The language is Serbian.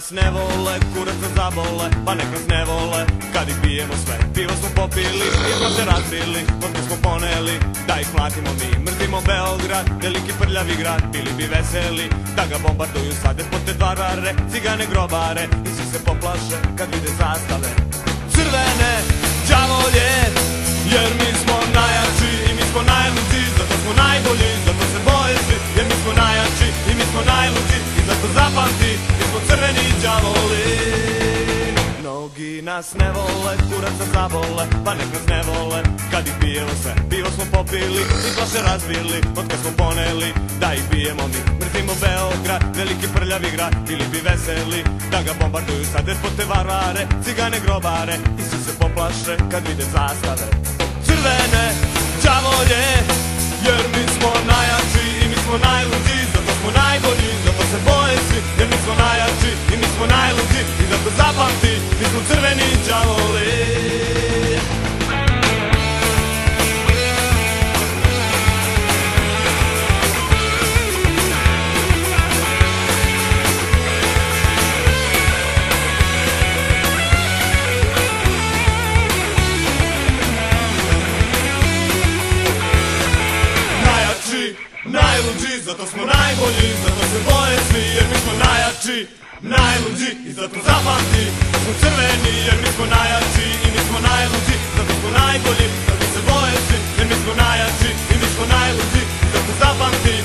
nas ne vole, kurac nas zabole, pa nek nas ne vole. Kad ih pijemo sve, pivo smo popili, jesmo se razbili, vodku smo poneli, da ih mlatimo mi. Mrzimo Beograd, veliki prljavi grad, bili bi veseli da ga bombarduju sa despote dvarare, cigane grobare. I svi se poplaše kad vide zastave crvene, đavolje, jer mi smo najjači i mi smo najluđi, zato smo najbolji, zato se boje svi, jer mi smo najjači i mi smo najluđi, i zato zapamti, mi smo crveni đavoli. Mnogi nas ne vole, kurac nas zabole, pa nek nas ne vole. Kad ih pijemo sve, pivo smo popili, i flaše razbili, vodka smo poneli, da ih pijemo mi. Mrzimo Beograd, veliki prljavi grad, bili bi veseli da ga bombarduju sa despote varvare, cigane grobare. I svi se poplaše kad vide zastave crvene, đavolje, jer mi smo najjači i mi smo najluđi, zato smo najbolji, zato se boje svi, jer mi smo najjači i mi smo najluđi, i zato zapamti, mi smo crveni đavoli. Najluđi, zato smo najbolji, zato se boje svi, jer mi smo najjači, najluđi, i zato zapamti, da smo crveni, jer mi smo najjači i mi smo najluđi, zato smo najbolji, zato se boje svi, jer mi smo najjači i mi smo najluđi, i zato zapamti.